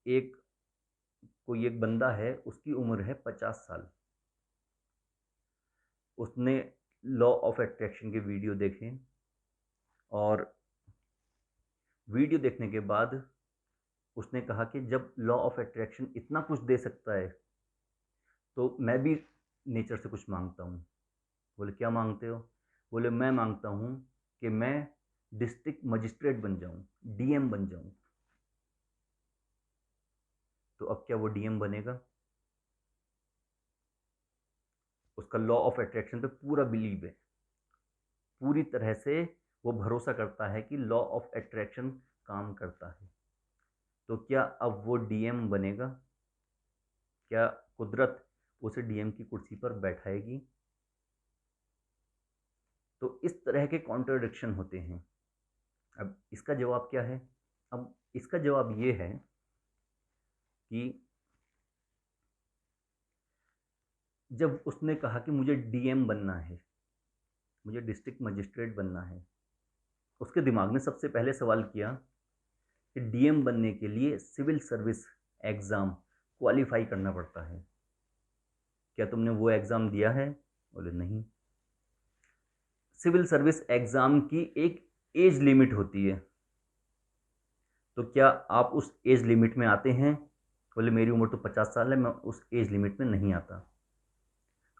एक कोई एक बंदा है, उसकी उम्र है 50 साल। उसने लॉ ऑफ अट्रैक्शन के वीडियो देखे, और वीडियो देखने के बाद उसने कहा कि जब लॉ ऑफ अट्रैक्शन इतना कुछ दे सकता है, तो मैं भी नेचर से कुछ मांगता हूँ। बोले क्या मांगते हो? बोले मैं मांगता हूँ कि मैं डिस्ट्रिक्ट मजिस्ट्रेट बन जाऊँ, डीएम बन जाऊँ। तो अब क्या वो डीएम बनेगा? उसका लॉ ऑफ अट्रैक्शन पे पूरा बिलीव है, पूरी तरह से वो भरोसा करता है कि लॉ ऑफ अट्रैक्शन काम करता है। तो क्या अब वो डीएम बनेगा? क्या कुदरत उसे डीएम की कुर्सी पर बैठाएगी? तो इस तरह के कॉन्ट्रडिक्शन होते हैं। अब इसका जवाब क्या है? अब इसका जवाब ये है कि जब उसने कहा कि मुझे डीएम बनना है, मुझे डिस्ट्रिक्ट मजिस्ट्रेट बनना है, उसके दिमाग ने सबसे पहले सवाल किया कि डीएम बनने के लिए सिविल सर्विस एग्ज़ाम क्वालिफाई करना पड़ता है। क्या तुमने वो एग्ज़ाम दिया है? बोले नहीं। सिविल सर्विस एग्ज़ाम की एक एज लिमिट होती है, तो क्या आप उस एज लिमिट में आते हैं? बोले मेरी उम्र तो 50 साल है, मैं उस एज लिमिट में नहीं आता।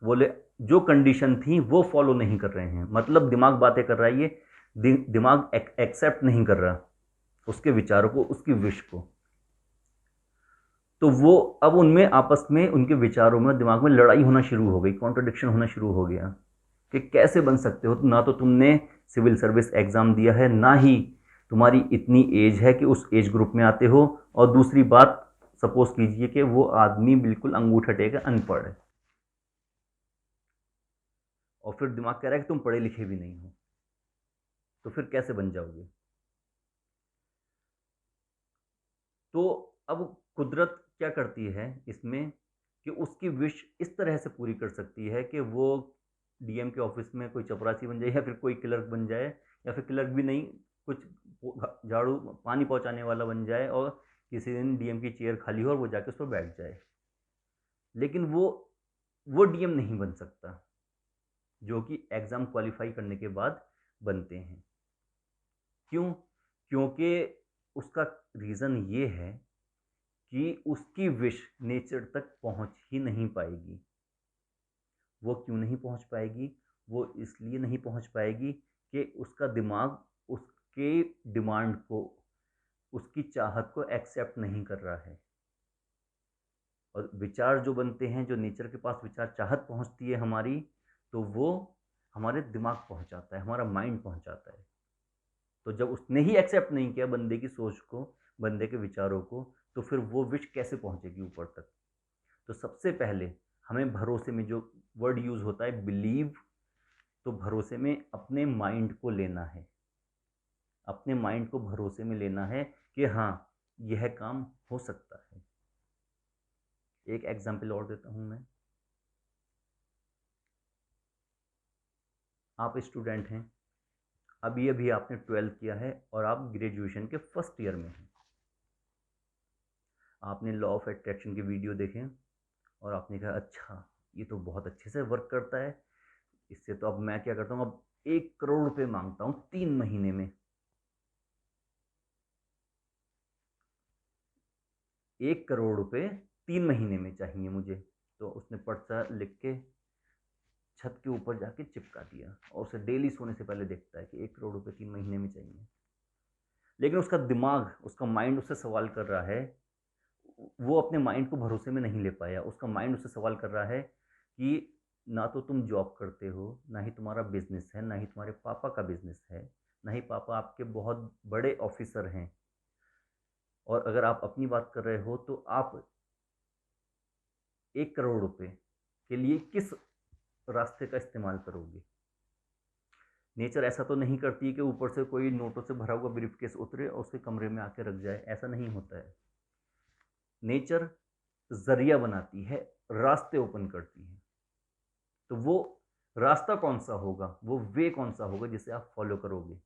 बोले जो कंडीशन थी वो फॉलो नहीं कर रहे हैं, मतलब दिमाग बातें कर रहा है, ये दिमाग एक्सेप्ट नहीं कर रहा उसके विचारों को, उसकी विश को। तो वो अब उनमें आपस में, उनके विचारों में, दिमाग में लड़ाई होना शुरू हो गई, कॉन्ट्रडिक्शन होना शुरू हो गया कि कैसे बन सकते हो, ना तो तुमने सिविल सर्विस एग्ज़ाम दिया है, ना ही तुम्हारी इतनी एज है कि उस एज ग्रुप में आते हो, और दूसरी बात, सपोज कीजिए कि वो आदमी बिल्कुल अंगूठा टेका अनपढ़ है, और फिर दिमाग कह रहा है कि तुम पढ़े लिखे भी नहीं हो, तो फिर कैसे बन जाओगे? तो अब कुदरत क्या करती है इसमें कि उसकी विश इस तरह से पूरी कर सकती है कि वो डीएम के ऑफिस में कोई चपरासी बन जाए, या फिर कोई क्लर्क बन जाए, या फिर क्लर्क भी नहीं, कुछ झाड़ू पानी पहुंचाने वाला बन जाए, और किसी दिन डीएम की चेयर खाली हो और वो जाके उस पर बैठ जाए। लेकिन वो डीएम नहीं बन सकता जो कि एग्ज़ाम क्वालिफाई करने के बाद बनते हैं। क्यों? क्योंकि उसका रीज़न ये है कि उसकी विश नेचर तक पहुंच ही नहीं पाएगी। वो क्यों नहीं पहुंच पाएगी? वो इसलिए नहीं पहुंच पाएगी कि उसका दिमाग उसके डिमांड को, उसकी चाहत को एक्सेप्ट नहीं कर रहा है। और विचार जो बनते हैं, जो नेचर के पास विचार चाहत पहुंचती है हमारी, तो वो हमारे दिमाग पहुंचाता है, हमारा माइंड पहुंचाता है। तो जब उसने ही एक्सेप्ट नहीं किया बंदे की सोच को, बंदे के विचारों को, तो फिर वो विश कैसे पहुंचेगी ऊपर तक? तो सबसे पहले हमें भरोसे में, जो वर्ड यूज होता है बिलीव, तो भरोसे में अपने माइंड को लेना है, अपने माइंड को भरोसे में लेना है कि हाँ, यह काम हो सकता है। एक एग्जाम्पल और देता हूं मैं। आप स्टूडेंट हैं, अभी अभी आपने 12th किया है, और आप ग्रेजुएशन के फर्स्ट ईयर में हैं। आपने लॉ ऑफ अट्रैक्शन के वीडियो देखे, और आपने कहा अच्छा, ये तो बहुत अच्छे से वर्क करता है, इससे तो अब मैं क्या करता हूँ, अब 1 करोड़ रुपए मांगता हूँ 3 महीने में। 1 करोड़ रुपए 3 महीने में चाहिए मुझे। तो उसने पर्चा लिख के छत के ऊपर जाके चिपका दिया, और उसे डेली सोने से पहले देखता है कि 1 करोड़ रुपए 3 महीने में चाहिए। लेकिन उसका दिमाग, उसका माइंड उससे सवाल कर रहा है, वो अपने माइंड को भरोसे में नहीं ले पाया। उसका माइंड उससे सवाल कर रहा है कि ना तो तुम जॉब करते हो, ना ही तुम्हारा बिजनेस है, ना ही तुम्हारे पापा का बिजनेस है, ना ही पापा आपके बहुत बड़े ऑफिसर हैं, और अगर आप अपनी बात कर रहे हो तो आप 1 करोड़ रुपए के लिए किस रास्ते का इस्तेमाल करोगे? नेचर ऐसा तो नहीं करती कि ऊपर से कोई नोटों से भरा हुआ ब्रीफकेस उतरे और उसके कमरे में आके रख जाए, ऐसा नहीं होता है। नेचर जरिया बनाती है, रास्ते ओपन करती है। तो वो रास्ता कौन सा होगा, वो वे कौन सा होगा जिसे आप फॉलो करोगे?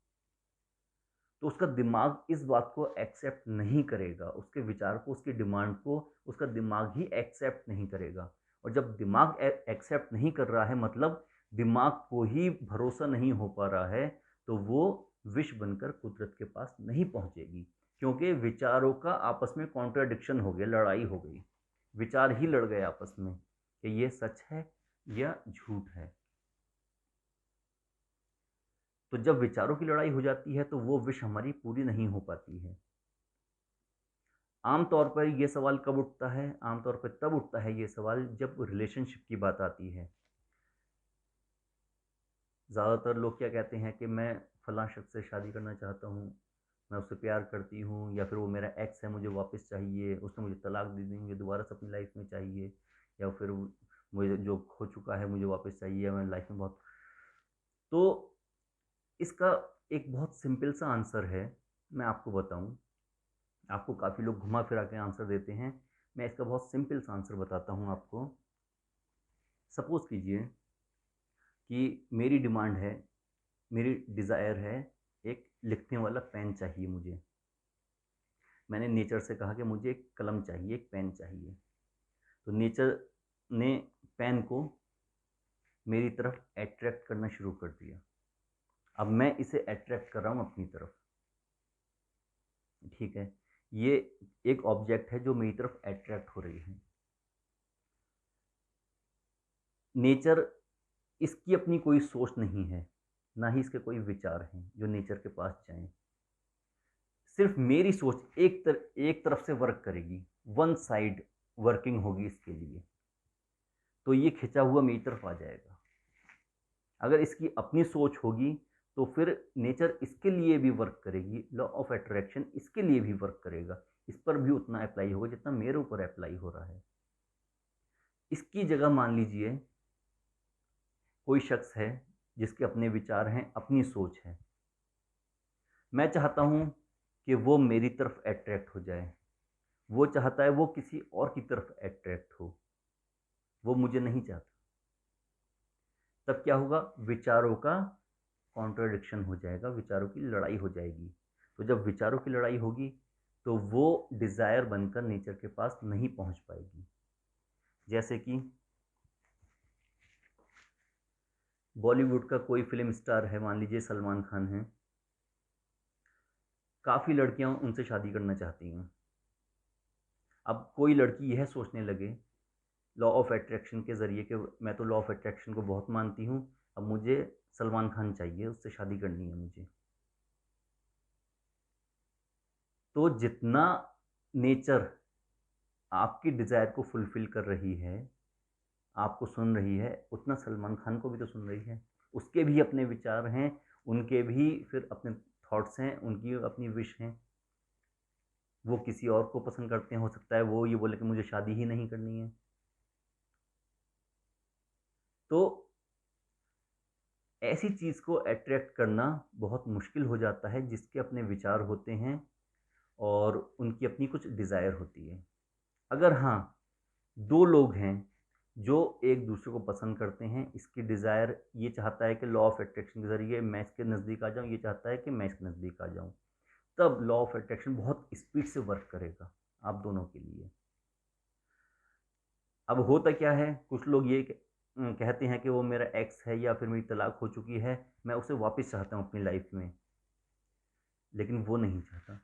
तो उसका दिमाग इस बात को एक्सेप्ट नहीं करेगा, उसके विचार को, उसकी डिमांड को उसका दिमाग ही एक्सेप्ट नहीं करेगा। और जब दिमाग एक्सेप्ट नहीं कर रहा है, मतलब दिमाग को ही भरोसा नहीं हो पा रहा है, तो वो विष बनकर कुदरत के पास नहीं पहुंचेगी, क्योंकि विचारों का आपस में कॉन्ट्राडिक्शन हो गया, लड़ाई हो गई, विचार ही लड़ गए आपस में कि ये सच है या झूठ है। तो जब विचारों की लड़ाई हो जाती है तो वो विश हमारी पूरी नहीं हो पाती है। आमतौर पर ये सवाल कब उठता है? आमतौर पर तब उठता है ये सवाल जब रिलेशनशिप की बात आती है। ज़्यादातर लोग क्या कहते हैं कि मैं फलां शख्स से शादी करना चाहता हूँ, मैं उससे प्यार करती हूँ, या फिर वो मेरा एक्स है, मुझे वापस चाहिए, उसने मुझे तलाक दे दी, मुझे दोबारा से अपनी लाइफ में चाहिए, या फिर मुझे जो खो चुका है मुझे वापस चाहिए, मैं लाइफ में बहुत। तो इसका एक बहुत सिंपल सा आंसर है, मैं आपको बताऊं। आपको काफ़ी लोग घुमा फिरा के आंसर देते हैं, मैं इसका बहुत सिंपल सा आंसर बताता हूं आपको। सपोज़ कीजिए कि मेरी डिमांड है, मेरी डिज़ायर है, एक लिखने वाला पेन चाहिए मुझे। मैंने नेचर से कहा कि मुझे एक कलम चाहिए, एक पेन चाहिए। तो नेचर ने पेन को मेरी तरफ अट्रैक्ट करना शुरू कर दिया। अब मैं इसे अट्रैक्ट कर रहा हूँ अपनी तरफ, ठीक है। ये एक ऑब्जेक्ट है जो मेरी तरफ अट्रैक्ट हो रही है। नेचर, इसकी अपनी कोई सोच नहीं है, ना ही इसके कोई विचार हैं जो नेचर के पास जाएं। सिर्फ मेरी सोच एक तरफ से वर्क करेगी, वन साइड वर्किंग होगी इसके लिए, तो ये खिंचा हुआ मेरी तरफ आ जाएगा। अगर इसकी अपनी सोच होगी तो फिर नेचर इसके लिए भी वर्क करेगी, लॉ ऑफ अट्रैक्शन इसके लिए भी वर्क करेगा, इस पर भी उतना अप्लाई होगा जितना मेरे ऊपर अप्लाई हो रहा है। इसकी जगह मान लीजिए कोई शख्स है जिसके अपने विचार हैं, अपनी सोच है। मैं चाहता हूं कि वो मेरी तरफ अट्रैक्ट हो जाए, वो चाहता है वो किसी और की तरफ अट्रैक्ट हो, वो मुझे नहीं चाहता। तब क्या होगा? विचारों का कॉन्ट्रडिक्शन हो जाएगा, विचारों की लड़ाई हो जाएगी। तो जब विचारों की लड़ाई होगी तो वो डिज़ायर बनकर नेचर के पास नहीं पहुंच पाएगी। जैसे कि बॉलीवुड का कोई फिल्म स्टार है, मान लीजिए सलमान खान है, काफ़ी लड़कियां उनसे शादी करना चाहती हैं। अब कोई लड़की यह सोचने लगे लॉ ऑफ अट्रैक्शन के ज़रिए कि मैं तो लॉ ऑफ अट्रैक्शन को बहुत मानती हूँ, अब मुझे सलमान खान चाहिए, उससे शादी करनी है मुझे। तो जितना नेचर आपकी डिज़ायर को फुलफ़िल कर रही है, आपको सुन रही है, उतना सलमान खान को भी तो सुन रही है। उसके भी अपने विचार हैं, उनके भी फिर अपने थॉट्स हैं, उनकी अपनी विश हैं। वो किसी और को पसंद करते हैं, हो सकता है वो ये बोले कि मुझे शादी ही नहीं करनी है। तो ऐसी चीज़ को अट्रैक्ट करना बहुत मुश्किल हो जाता है, जिसके अपने विचार होते हैं और उनकी अपनी कुछ डिज़ायर होती है। अगर हाँ, 2 लोग हैं जो एक दूसरे को पसंद करते हैं, इसकी डिज़ायर ये चाहता है कि लॉ ऑफ अट्रैक्शन के ज़रिए मैं इसके नज़दीक आ जाऊँ, ये चाहता है कि मैं इसके नज़दीक आ जाऊँ, तब लॉ ऑफ अट्रैक्शन बहुत स्पीड से वर्क करेगा आप दोनों के लिए। अब होता क्या है, कुछ लोग ये कहते हैं कि वो मेरा एक्स है या फिर मेरी तलाक हो चुकी है, मैं उसे वापस चाहता हूँ अपनी लाइफ में, लेकिन वो नहीं चाहता।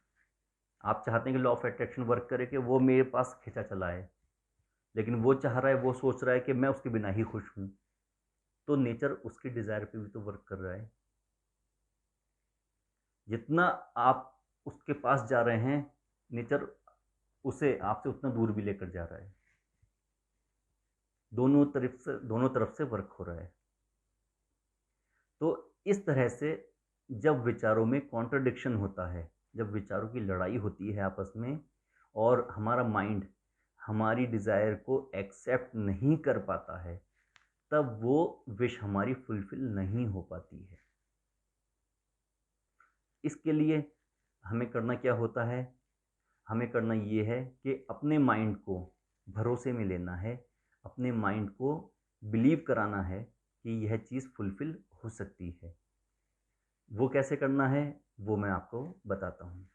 आप चाहते हैं कि लॉ ऑफ अट्रैक्शन वर्क करे कि वो मेरे पास खिंचा चला आए, लेकिन वो चाह रहा है, वो सोच रहा है कि मैं उसके बिना ही खुश हूँ। तो नेचर उसकी डिज़ायर पे भी तो वर्क कर रहा है। जितना आप उसके पास जा रहे हैं, नेचर उसे आपसे उतना दूर भी लेकर जा रहा है। दोनों तरफ से वर्क हो रहा है। तो इस तरह से जब विचारों में कॉन्ट्रडिक्शन होता है, जब विचारों की लड़ाई होती है आपस में, और हमारा माइंड हमारी डिज़ायर को एक्सेप्ट नहीं कर पाता है, तब वो विश हमारी फुलफिल नहीं हो पाती है। इसके लिए हमें करना क्या होता है? हमें करना ये है कि अपने माइंड को भरोसे में लेना है, अपने माइंड को बिलीव कराना है कि यह चीज़ फुलफिल हो सकती है। वो कैसे करना है, वो मैं आपको बताता हूँ।